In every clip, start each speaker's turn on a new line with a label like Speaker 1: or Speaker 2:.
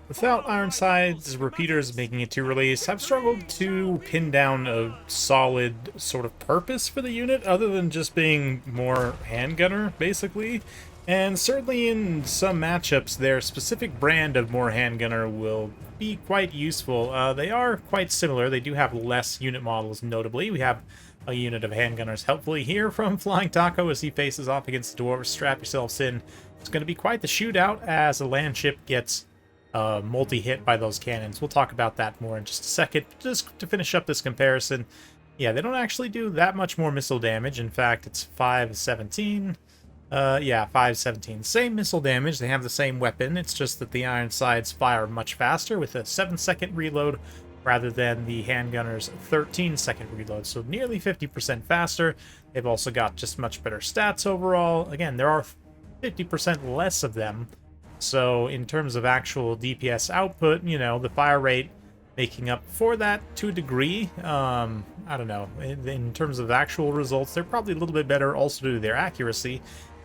Speaker 1: Without Ironsides repeaters making it to release, I've struggled to pin down a solid sort of purpose for the unit other than just being more handgunner, basically. And certainly in some matchups, their specific brand of more handgunner will be quite useful. They are quite similar. They do have less unit models, notably. We have a unit of handgunners helpfully here from Flying Taco as he faces off against the Dwarves. Strap yourselves in. It's going to be quite the shootout as a land ship gets multi-hit by those cannons. We'll talk about that more in just a second. Just to finish up this comparison, yeah, they don't actually do that much more missile damage. In fact, it's 517. Yeah, 517. Same missile damage. They have the same weapon. It's just that the Ironsides fire much faster with a 7-second reload rather than the Handgunners' 13-second reload. So nearly 50% faster. They've also got just much better stats overall. Again, there are 50% less of them. So in terms of actual DPS output, you know, the fire rate making up for that to a degree. I don't know. In terms of actual results, they're probably a little bit better also due to their accuracy.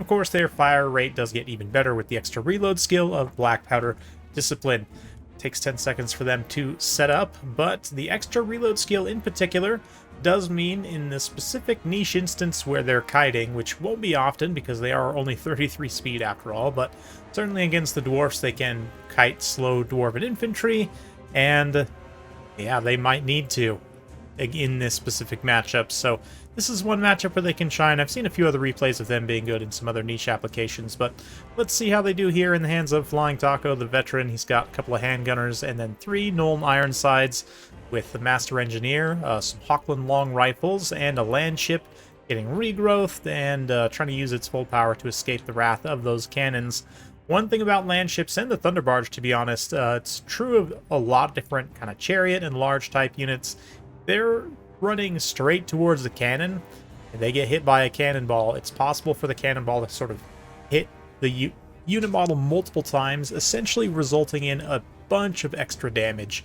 Speaker 1: Of course, their fire rate does get even better with the extra reload skill of Black Powder Discipline. It takes 10 seconds for them to set up, but the extra reload skill in particular does mean in the specific niche instance where they're kiting, which won't be often because they are only 33 speed after all, but certainly against the Dwarfs they can kite slow Dwarven infantry, and yeah, they might need to in this specific matchup. So this is one matchup where they can shine. I've seen a few other replays of them being good in some other niche applications, but let's see how they do here in the hands of Flying Taco, the veteran. He's got a couple of handgunners and then 3 Nuln Ironsides with the Master Engineer, some Hawkland long rifles, and a land ship getting regrowth and trying to use its full power to escape the wrath of those cannons. One thing about land ships and the Thunder Barge, to be honest, it's true of a lot of different kind of chariot and large type units. They're running straight towards the cannon, and they get hit by a cannonball. It's possible for the cannonball to sort of hit the unit model multiple times, essentially resulting in a bunch of extra damage.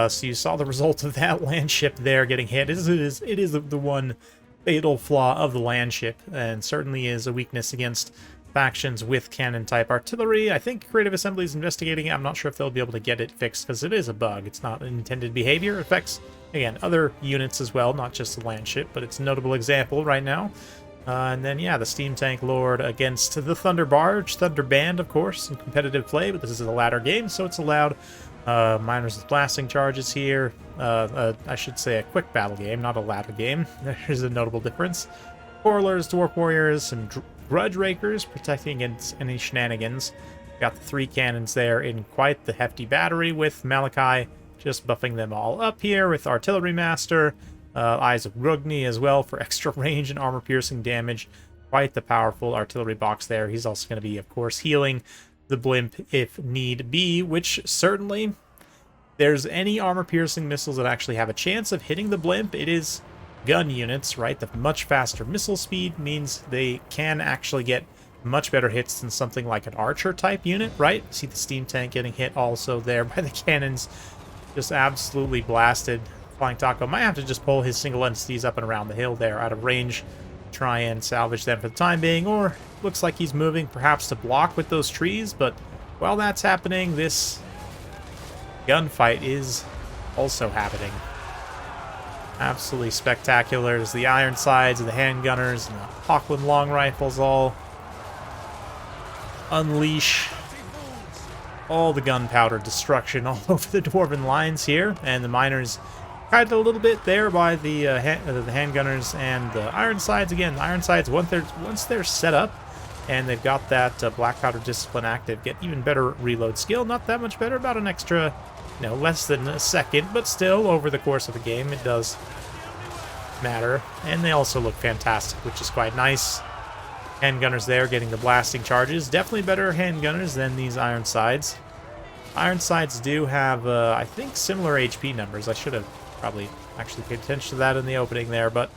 Speaker 1: So you saw the result of that land ship there getting hit. It is the one fatal flaw of the land ship, and certainly is a weakness against factions with cannon-type artillery. I think Creative Assembly is investigating it. I'm not sure if they'll be able to get it fixed, because it is a bug. It's not an intended behavior. It affects, again, other units as well, not just the land ship, but it's a notable example right now. And then, yeah, the Steam Tank Lord against the Thunder Barge. Thunder Band, of course, in competitive play, but this is a ladder game, so it's allowed. Miners with blasting charges here. I should say a quick battle game, not a ladder game. There's a notable difference. Quarrelers, Dwarf Warriors, and Grudge Rakers protecting against any shenanigans. Got the 3 cannons there in quite the hefty battery with Malachi just buffing them all up here with Artillery Master. Eyes of Grugni as well for extra range and armor-piercing damage. Quite the powerful artillery box there. He's also going to be, of course, healing the blimp if need be, which certainly, there's any armor-piercing missiles that actually have a chance of hitting the blimp, it is gun units, right? The much faster missile speed means they can actually get much better hits than something like an archer-type unit, right? See the steam tank getting hit also there by the cannons. Just absolutely blasted. Flying Taco might have to just pull his single entities up and around the hill there out of range, try and salvage them for the time being, or looks like he's moving perhaps to block with those trees, but while that's happening, this gunfight is also happening. Absolutely spectacular as the Ironsides and the Handgunners and the Hawkland long rifles all unleash all the gunpowder destruction all over the Dwarven lines here, and the miners tried a little bit there by the Handgunners and the Ironsides. Again, the Ironsides, once they're set up and they've got that Black Powder Discipline active, get even better reload skill. Not that much better, about an extra, less than a second, but still, over the course of the game, it does matter. And they also look fantastic, which is quite nice. Handgunners there getting the blasting charges. Definitely better handgunners than these Ironsides. Ironsides do have, I think, similar HP numbers. I should have probably actually paid attention to that in the opening there, but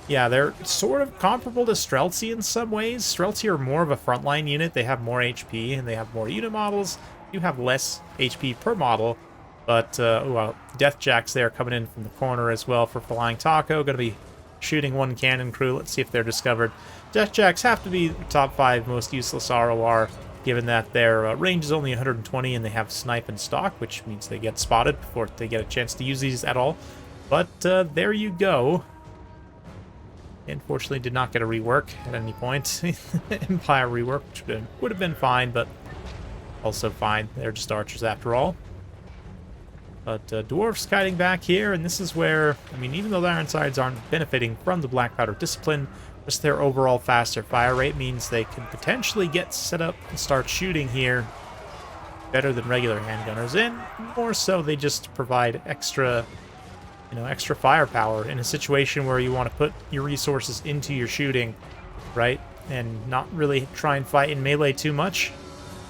Speaker 1: yeah, they're sort of comparable to Streltsy in some ways. Streltsy are more of a frontline unit. They have more HP and they have more unit models. You have less HP per model, but well, Deathjack's there coming in from the corner as well for Flying Taco. Going to be shooting one cannon crew. Let's see if they're discovered. Deathjacks have to be top 5 most useless ROR given that their range is only 120 and they have snipe and stock, which means they get spotted before they get a chance to use these at all. But there you go. Unfortunately, did not get a rework at any point. Empire rework, which would have been fine, but also fine. They're just archers after all. But Dwarfs kiting back here, and this is where, I mean, even though the Ironsides aren't benefiting from the Black Powder Discipline, just their overall faster fire rate means they can potentially get set up and start shooting here better than regular handgunners, and more so they just provide extra, extra firepower in a situation where you want to put your resources into your shooting, right? And not really try and fight in melee too much.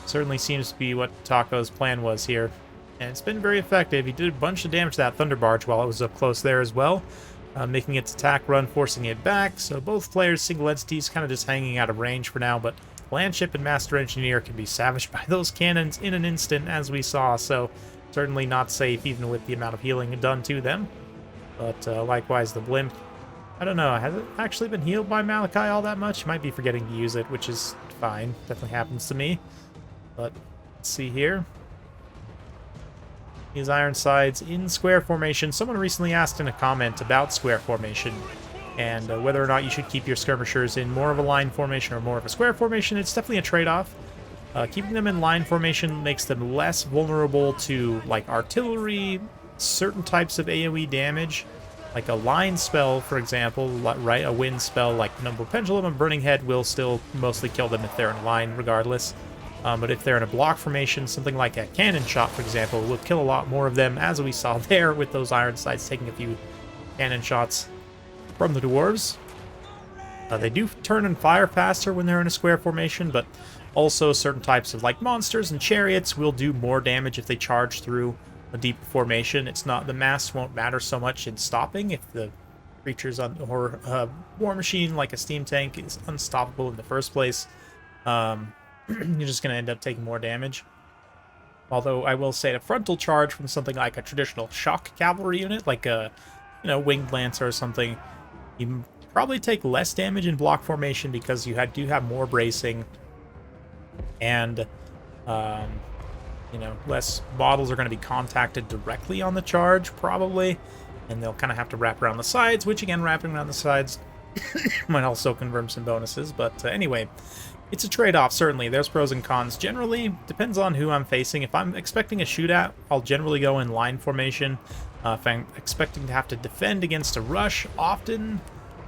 Speaker 1: Certainly seems to be what Taco's plan was here. And it's been very effective. He did a bunch of damage to that Thunder Barge while it was up close there as well, making its attack run, forcing it back. So both players, single entities, kind of just hanging out of range for now, but Landship and Master Engineer can be savaged by those cannons in an instant, as we saw, so certainly not safe even with the amount of healing done to them. But likewise, the Blimp, I don't know, has it actually been healed by Malachi all that much? Might be forgetting to use it, which is fine. Definitely happens to me. But let's see here. These Ironsides in square formation. Someone recently asked in a comment about square formation and whether or not you should keep your skirmishers in more of a line formation or more of a square formation. It's definitely a trade-off. Keeping them in line formation makes them less vulnerable to, like, artillery, certain types of AoE damage, like a line spell, for example, right? A wind spell like Number Pendulum and Burning Head will still mostly kill them if they're in line regardless. But if they're in a block formation, something like a cannon shot, for example, will kill a lot more of them, as we saw there with those Ironsides taking a few cannon shots from the Dwarves. They do turn and fire faster when they're in a square formation, but also certain types of like monsters and chariots will do more damage if they charge through a deep formation. It's not, the mass won't matter so much in stopping if the creatures on, or war machine like a steam tank is unstoppable in the first place. You're just going to end up taking more damage. Although I will say a frontal charge from something like a traditional shock cavalry unit, like a, winged lancer or something, you probably take less damage in block formation because you do have more bracing, and less models are going to be contacted directly on the charge, probably, and they'll kind of have to wrap around the sides, which again, wrapping around the sides might also convert some bonuses. But anyway, it's a trade-off, certainly. There's pros and cons. Generally, depends on who I'm facing. If I'm expecting a shootout, I'll generally go in line formation. If I'm expecting to have to defend against a rush, often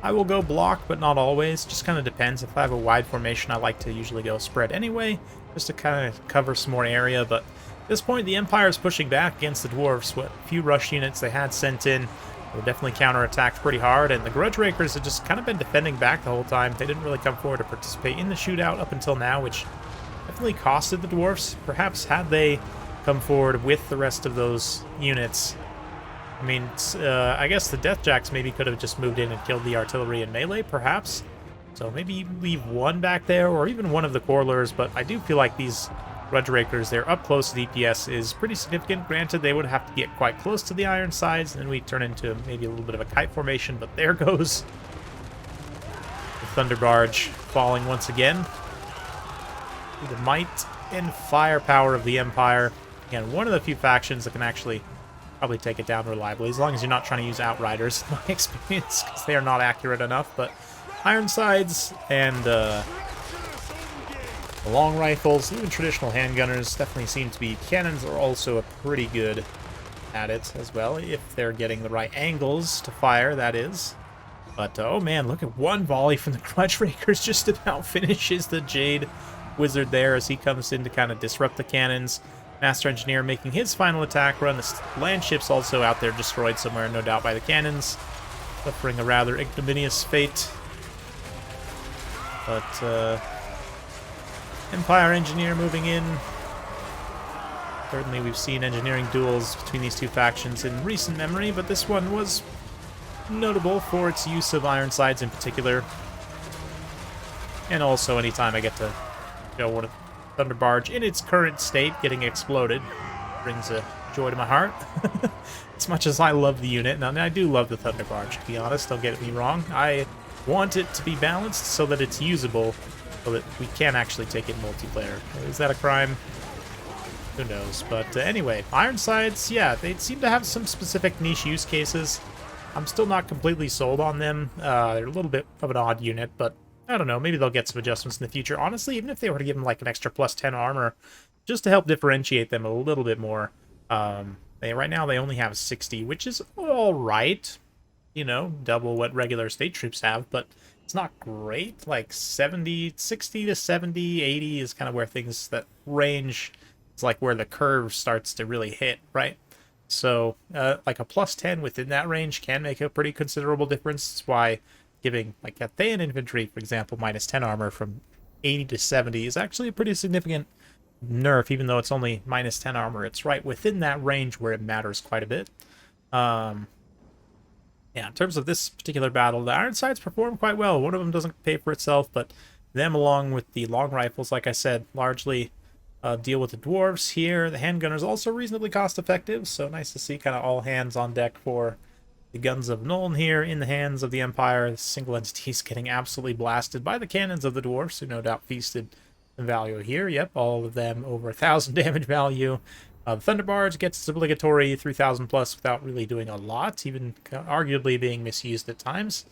Speaker 1: I will go block, but not always. Just kind of depends. If I have a wide formation, I like to usually go spread anyway, just to kind of cover some more area. But at this point, the Empire is pushing back against the Dwarfs. What few rush units they had sent in were definitely counterattacked pretty hard, and the Grudge Rakers have just kind of been defending back the whole time. They didn't really come forward to participate in the shootout up until now, which definitely costed the Dwarfs. Perhaps had they come forward with the rest of those units, I mean, I guess the Deathjacks maybe could have just moved in and killed the artillery and melee, perhaps. So maybe leave one back there, or even one of the Corlers, but I do feel like these Grudge Rakers, their up-close DPS is pretty significant. Granted, they would have to get quite close to the Ironsides, and then we turn into maybe a little bit of a kite formation, but there goes the Thunder Barge falling once again. The might and firepower of the Empire. Again, one of the few factions that can actually probably take it down reliably, as long as you're not trying to use Outriders, in my experience, because they are not accurate enough. But Ironsides and the long rifles, even traditional handgunners, definitely seem to be. Cannons are also pretty good at it as well, if they're getting the right angles to fire, that is. But, oh man, look at one volley from the Grudge Rakers, just about finishes the Jade Wizard there as he comes in to kind of disrupt the cannons. Master Engineer making his final attack run. The Landship's also out there destroyed somewhere, no doubt, by the cannons, suffering a rather ignominious fate. But, Empire Engineer moving in. Certainly we've seen engineering duels between these two factions in recent memory, but this one was notable for its use of Ironsides in particular. And also anytime I get to show one of Thunder Barge in its current state getting exploded brings a joy to my heart. As much as I love the unit, and I do love the Thunder Barge, to be honest, don't get me wrong. I want it to be balanced so that it's usable, so that we can actually take it multiplayer. Is that a crime? Who knows? But anyway, Ironsides, yeah, they seem to have some specific niche use cases. I'm still not completely sold on them. They're a little bit of an odd unit, but I don't know, maybe they'll get some adjustments in the future. Honestly, even if they were to give them like an extra plus 10 armor, just to help differentiate them a little bit more. Right now they only have 60, which is all right. You know, double what regular state troops have, but it's not great. Like 60 to 70, 80 is kind of where things, that range is like where the curve starts to really hit, right? So, like a plus 10 within that range can make a pretty considerable difference. That's why giving, like, a Thayan infantry, for example, minus 10 armor from 80 to 70 is actually a pretty significant nerf, even though it's only minus 10 armor. It's right within that range where it matters quite a bit. Yeah, in terms of this particular battle, the Ironsides perform quite well. One of them doesn't pay for itself, but them, along with the long rifles, like I said, largely deal with the Dwarfs here. The Handgunners also reasonably cost-effective, so nice to see kind of all hands on deck for the Guns of Nuln here in the hands of the Empire. The single entities getting absolutely blasted by the cannons of the Dwarfs, who no doubt feasted the value here. Yep, all of them over 1,000 damage value. The Thunderbarge gets its obligatory 3,000 plus without really doing a lot, even arguably being misused at times.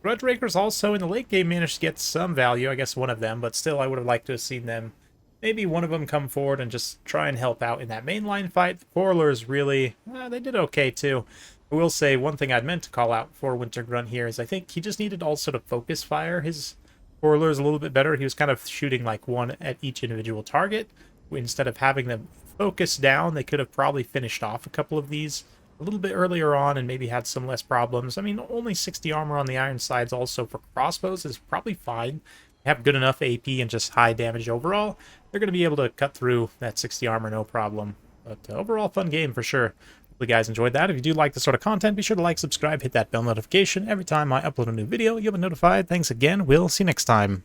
Speaker 1: Grudgerakers also in the late game managed to get some value, I guess one of them, but still I would have liked to have seen them, maybe one of them come forward and just try and help out in that mainline fight. The Quarrelers really, they did okay too. I will say one thing I'd meant to call out for Winter Grunt here is I think he just needed also to focus fire his Quarrelers a little bit better. He was kind of shooting like one at each individual target. Instead of having them focus down, they could have probably finished off a couple of these a little bit earlier on and maybe had some less problems. I mean, only 60 armor on the Ironsides also for crossbows is probably fine. They have good enough AP and just high damage overall. They're going to be able to cut through that 60 armor no problem. But overall, fun game for sure. Hopefully you guys enjoyed that. If you do like this sort of content, be sure to like, subscribe, hit that bell notification. Every time I upload a new video, you'll be notified. Thanks again. We'll see you next time.